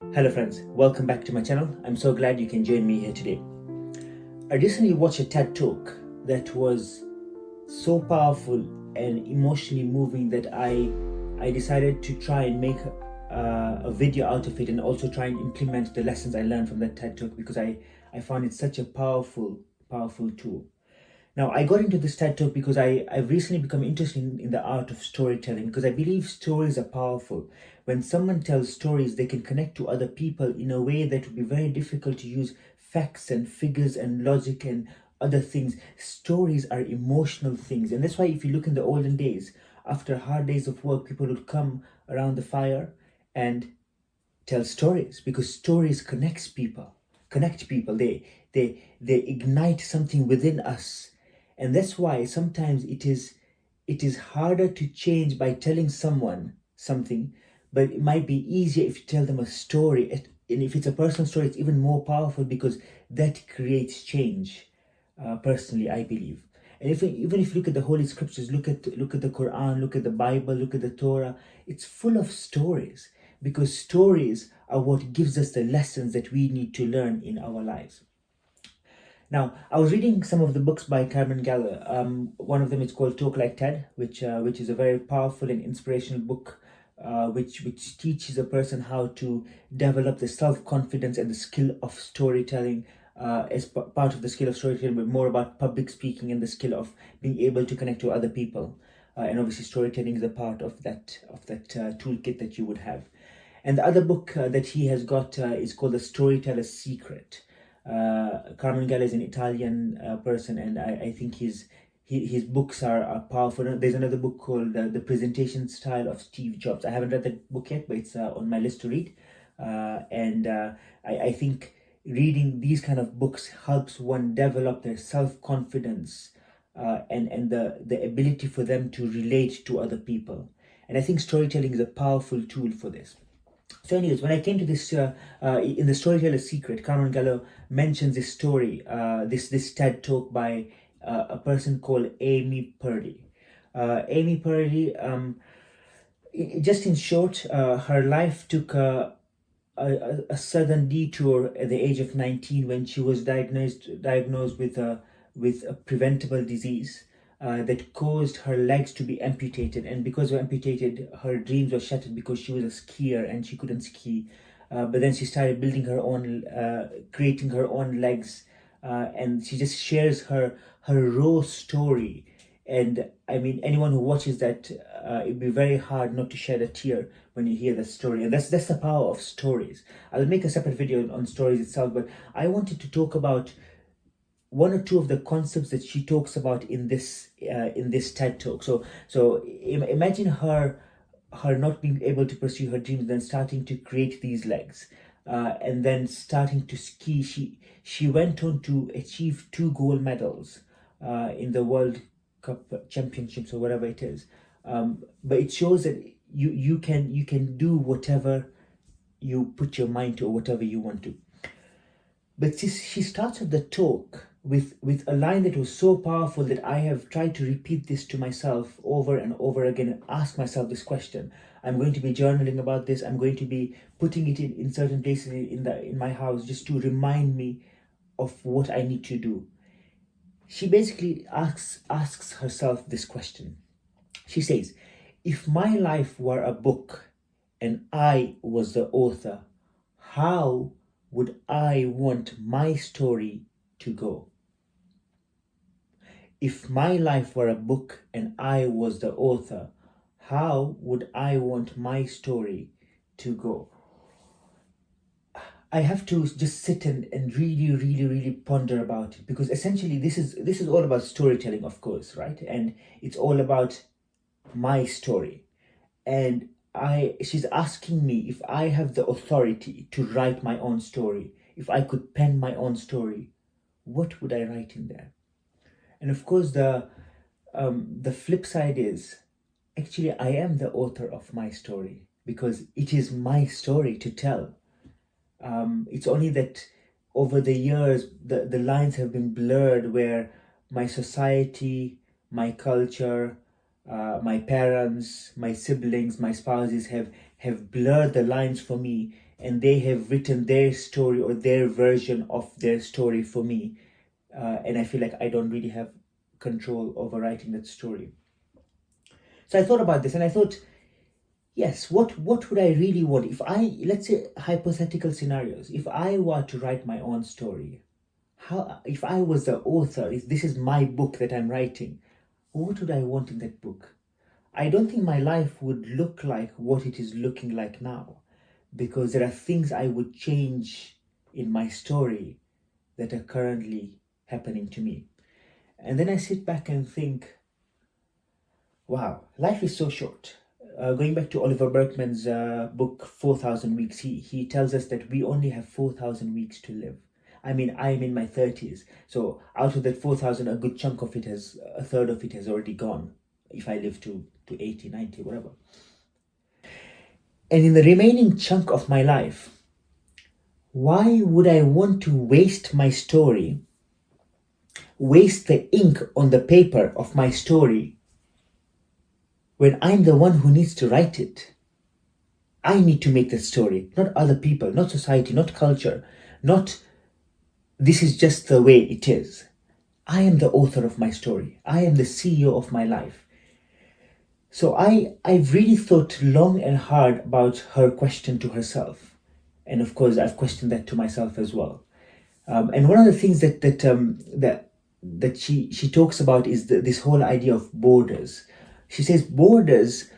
Hello friends, welcome back to my channel. I'm so glad you can join me here today. I recently watched a TED Talk that was so powerful and emotionally moving that I decided to try and make a video out of it and also try and implement the lessons I learned from that TED Talk because I found it such a powerful tool. Now, I got into this TED Talk because I've recently become interested in the art of storytelling because I believe stories are powerful. When someone tells stories, they can connect to other people in a way that would be very difficult to use facts and figures and logic and other things. Stories are emotional things. And that's why if you look in the olden days, after hard days of work, people would come around the fire and tell stories because stories connect people. They ignite something within us, and that's why sometimes it is harder to change by telling someone something, but it might be easier if you tell them a story. And if it's a personal story, it's even more powerful because that creates change. Personally, I believe. And even if you look at the Holy Scriptures, look at the Quran, look at the Bible, look at the Torah, it's full of stories because stories are what gives us the lessons that we need to learn in our lives. Now, I was reading some of the books by Carmen Geller. One of them is called Talk Like Ted, which is a very powerful and inspirational book, which teaches a person how to develop the self confidence and the skill of storytelling. As part of the skill of storytelling, but more about public speaking and the skill of being able to connect to other people. And obviously, storytelling is a part of that toolkit that you would have. And the other book that he has got is called The Storyteller's Secret. Carmen Gala is an Italian person, and I think his books are powerful. There's another book called The Presentation Style of Steve Jobs. I haven't read that book yet, but it's on my list to read. I think reading these kind of books helps one develop their self-confidence and the ability for them to relate to other people. And I think storytelling is a powerful tool for this. So, anyways, when I came to this, in the Storyteller's Secret, Carmen Gallo mentions this story, this TED talk by a person called Amy Purdy. Amy Purdy, just in short, her life took a sudden detour at the age of 19 when she was diagnosed with a preventable disease that caused her legs to be amputated. And because of amputated, her dreams were shattered because she was a skier and she couldn't ski. But then she started building her own, creating her own legs, and she just shares her raw story. And I mean, anyone who watches that, it'd be very hard not to shed a tear when you hear the story. And that's the power of stories. I'll make a separate video on stories itself, but I wanted to talk about one or two of the concepts that she talks about in this TED talk. So imagine her not being able to pursue her dreams, then starting to create these legs, and then starting to ski. She went on to achieve 2 gold medals in the World Cup Championships or whatever it is. But it shows that you can do whatever you put your mind to or whatever you want to. But she starts the talk with a line that was so powerful that I have tried to repeat this to myself over and over again and ask myself this question. I'm going to be journaling about this. I'm going to be putting it in certain places in my house just to remind me of what I need to do. She basically asks herself this question. She says, if my life were a book and I was the author, how would I want my story to go? If my life were a book and I was the author, how would I want my story to go? I have to just sit and really ponder about it, because essentially this is all about storytelling, of course, right? And it's all about my story. And she's asking me if I have the authority to write my own story, if I could pen my own story, what would I write in there? And of course, the flip side is actually I am the author of my story because it is my story to tell. It's only that over the years the lines have been blurred where my society, my culture, my parents, my siblings, my spouses have blurred the lines for me, and they have written their story or their version of their story for me. And I feel like I don't really have control over writing that story. So I thought about this and I thought, yes, what would I really want if let's say hypothetical scenarios, if I were to write my own story, how, if I was the author, if this is my book that I'm writing, what would I want in that book? I don't think my life would look like what it is looking like now, because there are things I would change in my story that are currently happening to me. And then I sit back and think, wow, life is so short. Going back to Oliver Berkman's book 4,000 Weeks, he tells us that we only have 4,000 weeks to live. I mean, I'm in my 30s, so out of that 4,000, a good chunk of it a third of it has already gone, if I live to 80, 90, whatever. And in the remaining chunk of my life, why would I want to waste my story, waste the ink on the paper of my story, when I'm the one who needs to write it? I need to make that story, not other people, not society, not culture, not this is just the way it is. I am the author of my story. I am the CEO of my life. So I've really thought long and hard about her question to herself. And of course, I've questioned that to myself as well. And one of the things that she talks about is this whole idea of borders. She says borders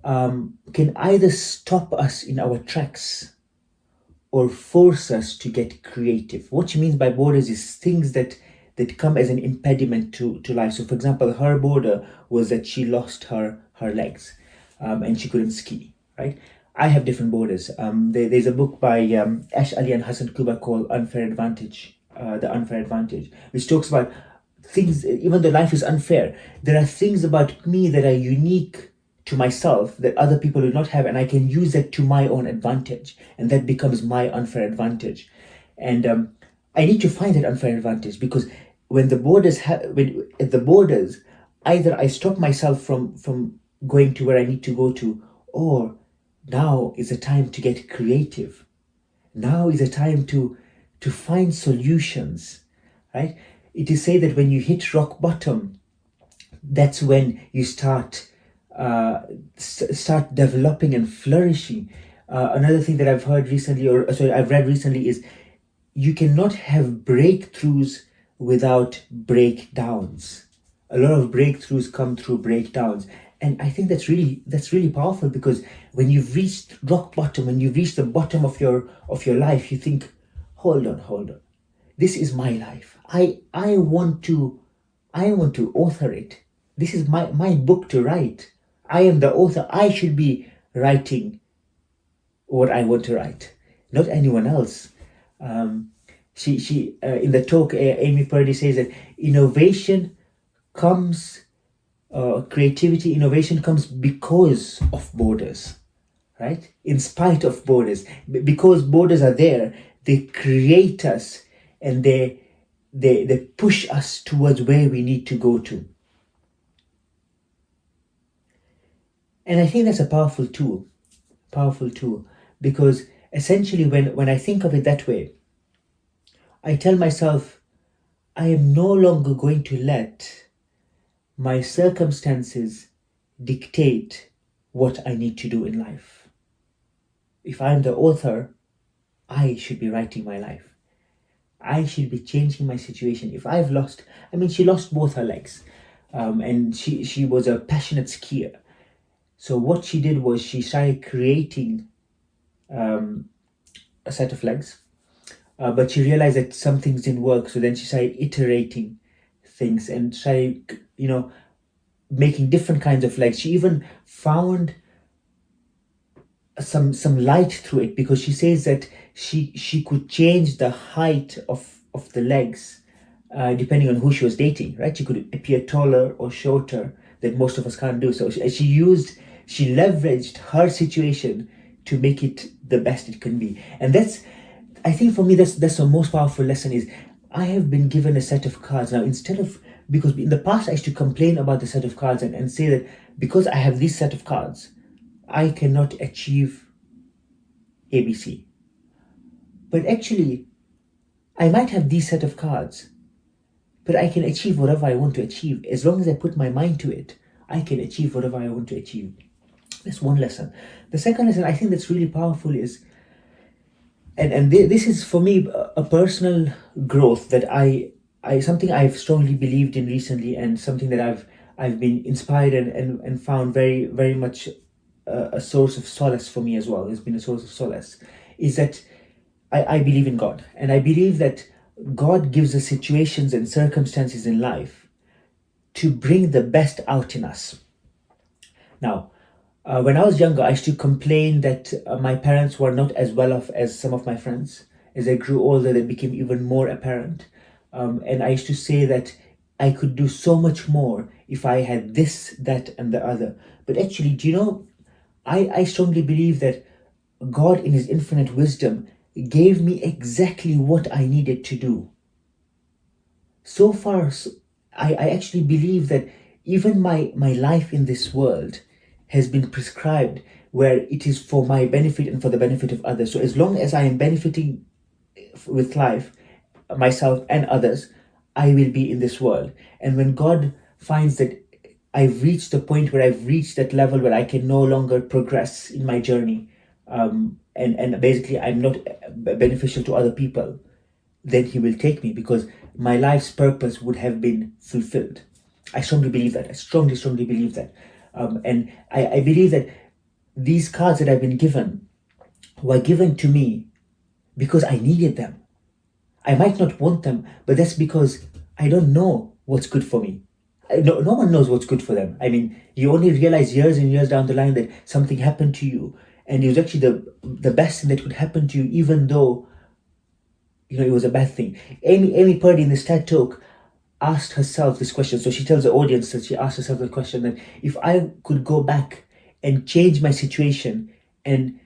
can either stop us in our tracks or force us to get creative. What she means by borders is things that come as an impediment to life. So for example, her border was that she lost her legs and she couldn't ski, right? I have different borders. There's a book by Ash Ali and Hassan Kuba called Unfair Advantage, The Unfair Advantage, which talks about things, even though life is unfair, there are things about me that are unique to myself that other people will not have, and I can use that to my own advantage, and that becomes my unfair advantage. And I need to find that unfair advantage, because when the borders when at the borders, either I stop myself from going to where I need to go to, or now is a time to get creative. Now is a time to find solutions, right? It is said that when you hit rock bottom, that's when you start developing and flourishing. Another thing that I've heard recently, I've read recently, is you cannot have breakthroughs without breakdowns. A lot of breakthroughs come through breakdowns. And I think that's really powerful, because when you've reached rock bottom, when you've reached the bottom of your life, you think, hold on. This is my life. I want to author it. This is my book to write. I am the author. I should be writing what I want to write, not anyone else. She in the talk, Amy Purdy says that creativity, innovation comes because of borders, right? In spite of borders, because borders are there, they create us, and they push us towards where we need to go to. And I think that's a powerful tool, because essentially when I think of it that way, I tell myself, I am no longer going to let my circumstances dictate what I need to do in life. If I'm the author, I should be writing my life. I should be changing my situation. If I've lost, she lost both her legs, and she was a passionate skier. So what she did was she started creating a set of legs, but she realized that some things didn't work. So then she started iterating things and started, making different kinds of legs. She even found some light through it, because she says that she could change the height of the legs depending on who she was dating, right? She could appear taller or shorter, that most of us can't do. So she leveraged her situation to make it the best it can be. And I think for me, that's the most powerful lesson is, I have been given a set of cards. Now, because in the past I used to complain about the set of cards and say that because I have this set of cards, I cannot achieve ABC. But actually, I might have these set of cards, but I can achieve whatever I want to achieve. As long as I put my mind to it, I can achieve whatever I want to achieve. That's one lesson. The second lesson I think that's really powerful is, this is for me a personal growth that I something I've strongly believed in recently, and something that I've been inspired and found very, very much a source of solace for me as well. It's been a source of solace, is that I believe in God, and I believe that God gives us situations and circumstances in life to bring the best out in us. Now, when I was younger, I used to complain that my parents were not as well off as some of my friends. As I grew older, that became even more apparent. And I used to say that I could do so much more if I had this, that, and the other. But actually, do you know, I strongly believe that God, in His infinite wisdom, gave me exactly what I needed to do. So far, I actually believe that even my life in this world has been prescribed where it is for my benefit and for the benefit of others. So as long as I am benefiting with life, myself and others, I will be in this world. And when God finds that I've reached the point where I've reached that level where I can no longer progress in my journey, and basically I'm not beneficial to other people, then He will take me, because my life's purpose would have been fulfilled. I strongly believe that. I strongly, strongly believe that. And I believe that these cards that I've been given were given to me because I needed them. I might not want them, but that's because I don't know what's good for me. No one knows what's good for them. I mean, you only realize years and years down the line that something happened to you, and it was actually the best thing that could happen to you, even though it was a bad thing. Amy Purdy in this TED Talk asked herself this question. So she tells the audience that she asked herself the question that if I could go back and change my situation and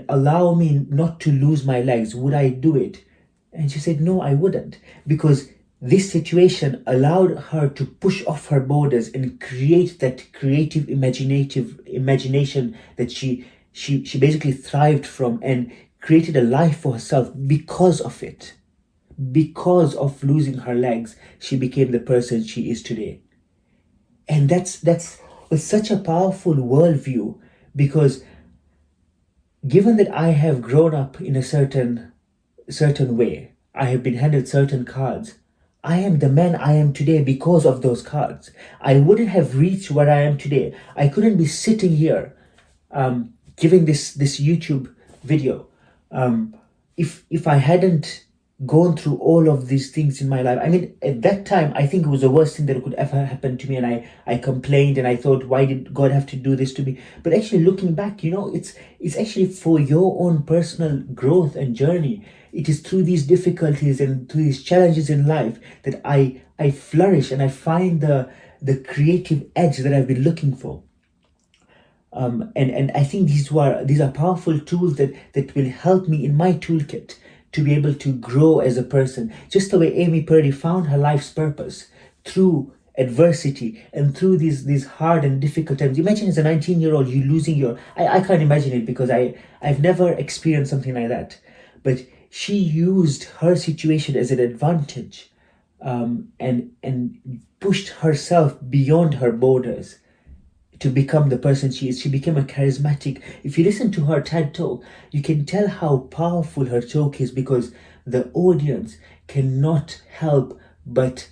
allow me not to lose my legs, would I do it? And she said, no, I wouldn't, because this situation allowed her to push off her borders and create that creative, imagination that she basically thrived from, and created a life for herself because of it. Because of losing her legs, she became the person she is today. And that's such a powerful worldview, because given that I have grown up in a certain way, I have been handed certain cards, I am the man I am today because of those cards. I wouldn't have reached where I am today. I couldn't be sitting here giving this YouTube video if I hadn't gone through all of these things in my life. I mean, at that time, I think it was the worst thing that could ever happen to me, and I complained, and I thought, why did God have to do this to me? But actually, looking back, it's actually for your own personal growth and journey. It is through these difficulties and through these challenges in life that I flourish, and I find the creative edge that I've been looking for. And I think these are powerful tools that will help me in my toolkit to be able to grow as a person, just the way Amy Purdy found her life's purpose through adversity and through these hard and difficult times. Imagine as a 19-year-old, you losing your... I can't imagine it, because I've never experienced something like that. But she used her situation as an advantage, and pushed herself beyond her borders to become the person she is. She became a charismatic... If you listen to her TED Talk, you can tell how powerful her talk is, because the audience cannot help but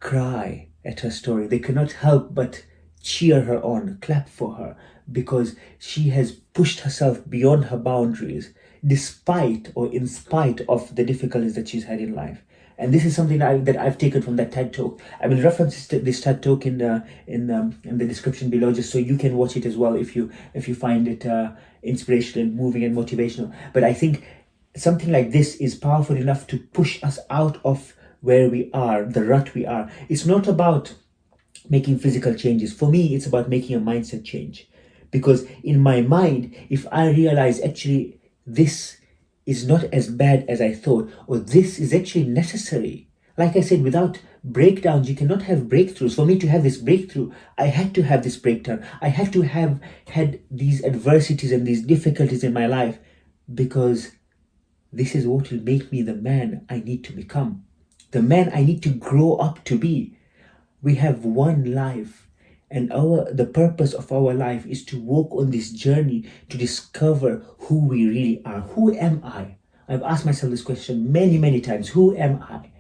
cry at her story. They cannot help but cheer her on, clap for her, because she has pushed herself beyond her boundaries, despite or in spite of the difficulties that she's had in life. And this is something that I've taken from that TED Talk. I will reference this TED Talk in the description below, just so you can watch it as well if you find it inspirational, moving, and motivational. But I think something like this is powerful enough to push us out of where we are, the rut we are. It's not about making physical changes. For me, it's about making a mindset change. Because in my mind, if I realize actually this is not as bad as I thought, or this is actually necessary. Like I said, without breakdowns, you cannot have breakthroughs. For me to have this breakthrough, I had to have this breakdown. I had to have had these adversities and these difficulties in my life, because this is what will make me the man I need to become, the man I need to grow up to be. We have one life, and the purpose of our life is to walk on this journey to discover who we really are. Who am I? I've asked myself this question many, many times. Who am I?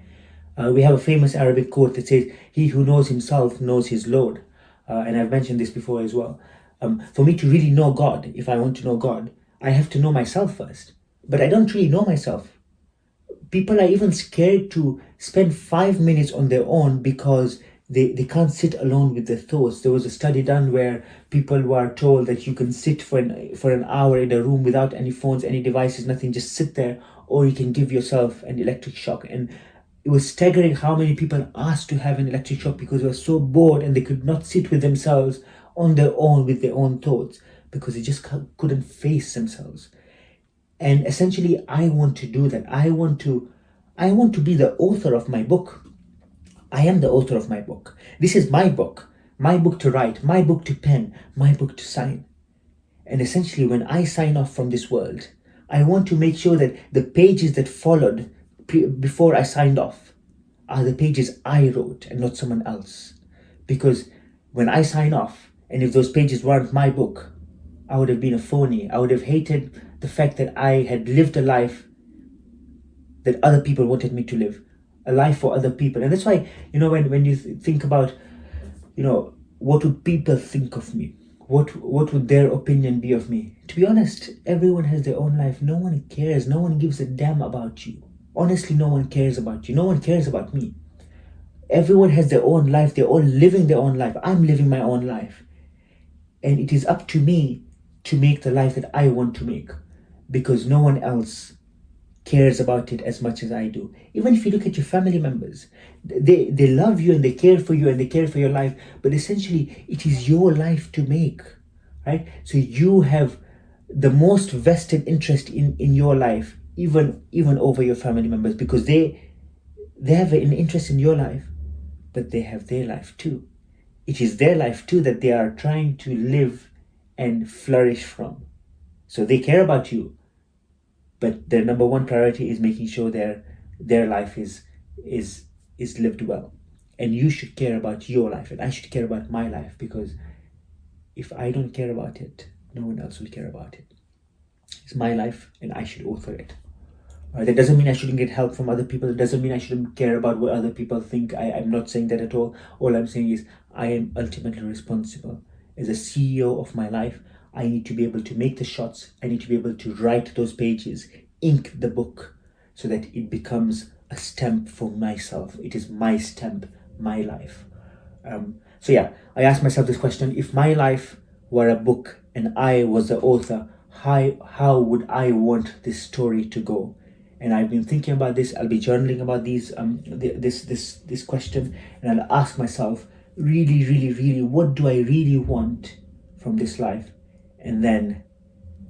We have a famous Arabic quote that says, "He who knows himself knows his Lord." And I've mentioned this before as well. For me to really know God, if I want to know God, I have to know myself first. But I don't really know myself. People are even scared to spend 5 minutes on their own because they can't sit alone with their thoughts. There was a study done where people were told that you can sit for an hour in a room without any phones, any devices, nothing, just sit there, or you can give yourself an electric shock. And it was staggering how many people asked to have an electric shock because they were so bored and they could not sit with themselves on their own with their own thoughts because they just couldn't face themselves. And essentially, I want to do that. I want to be the author of my book. I am the author of my book. This is my book to write, my book to pen, my book to sign. And essentially, when I sign off from this world, I want to make sure that the pages that followed before I signed off are the pages I wrote and not someone else. Because when I sign off, and if those pages weren't my book, I would have been a phony. I would have hated the fact that I had lived a life that other people wanted me to live, a life for other people. And that's why, when you think about, what would people think of me? What would their opinion be of me? To be honest, everyone has their own life. No one cares. No one gives a damn about you. Honestly, no one cares about you. No one cares about me. Everyone has their own life. They're all living their own life. I'm living my own life. And it is up to me to make the life that I want to make, because no one else cares about it as much as I do. Even if you look at your family members, they love you and they care for you and they care for your life, but essentially it is your life to make, right? So you have the most vested interest in your life, even over your family members, because they have an interest in your life, but they have their life too. It is their life too that they are trying to live and flourish from. So they care about you, but their number one priority is making sure their life is lived well. And you should care about your life, and I should care about my life, because if I don't care about it, no one else will care about it. It's my life and I should author it. That doesn't mean I shouldn't get help from other people. It doesn't mean I shouldn't care about what other people think. I'm not saying that at all. All I'm saying is I am ultimately responsible. As a CEO of my life, I need to be able to make the shots. I need to be able to write those pages, ink the book, so that it becomes a stamp for myself. It is my stamp, my life. So yeah, I asked myself this question: if my life were a book and I was the author, how would I want this story to go? And I've been thinking about this. I'll be journaling about this question, and I'll ask myself, really, really, really, what do I really want from this life? And then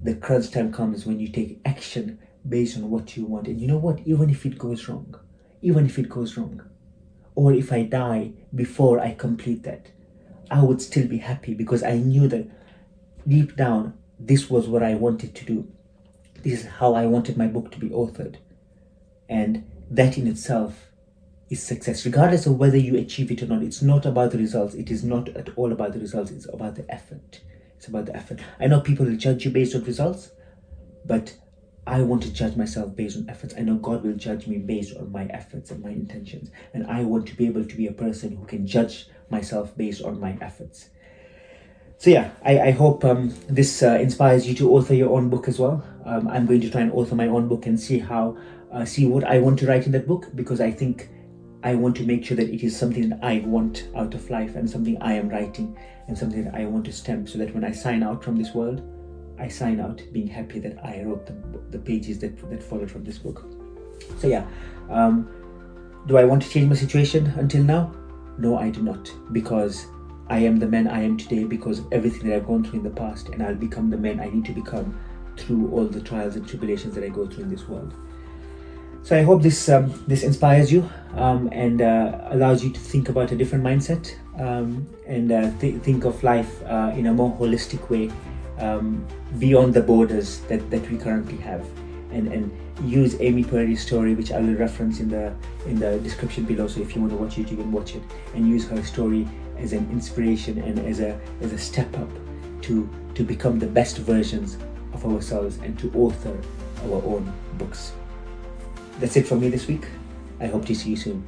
the crunch time comes when you take action based on what you want. And you know what? Even if it goes wrong, or if I die before I complete that, I would still be happy, because I knew that deep down, this was what I wanted to do. This is how I wanted my book to be authored. And that in itself is success, regardless of whether you achieve it or not. It's not about the results. It is not at all about the results. It's about the effort. It's about the effort. I know people will judge you based on results, but I want to judge myself based on efforts. I know God will judge me based on my efforts and my intentions. And I want to be able to be a person who can judge myself based on my efforts. So yeah, I hope this inspires you to author your own book as well. I'm going to try and author my own book and see what I want to write in that book, because I think I want to make sure that it is something that I want out of life, and something I am writing, and something that I want to stamp, so that when I sign out from this world, I sign out being happy that I wrote the pages that followed from this book. So yeah, do I want to change my situation until now? No, I do not, because I am the man I am today because of everything that I've gone through in the past, and I'll become the man I need to become through all the trials and tribulations that I go through in this world. So I hope this inspires you and allows you to think about a different mindset, and think of life in a more holistic way, beyond the borders that we currently have. and use Amy Purdy's story, which I will reference in the description below. So if you want to watch it, you can watch it, and use her story as an inspiration and as a step up to become the best versions of ourselves and to author our own books. That's it from me this week. I hope to see you soon.